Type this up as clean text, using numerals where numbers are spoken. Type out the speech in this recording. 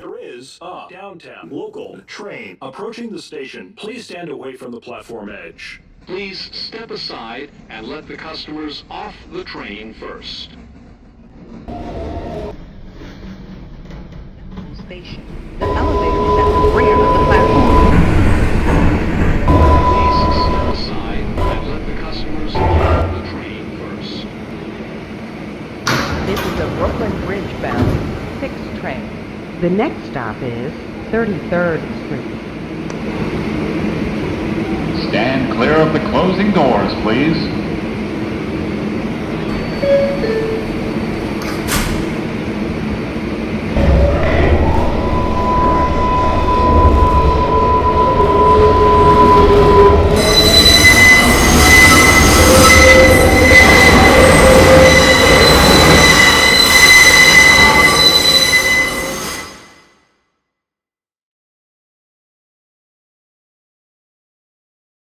There is a downtown local train approaching the station. Please stand away from the platform edge. Please step aside and let the customers off the train first. Station. The elevator is at the rear of the platform. Please step aside and let the customers off the train first. This is a Brooklyn Bridge bound 6 train. The next stop is 33rd Street. Stand clear of the closing doors, please.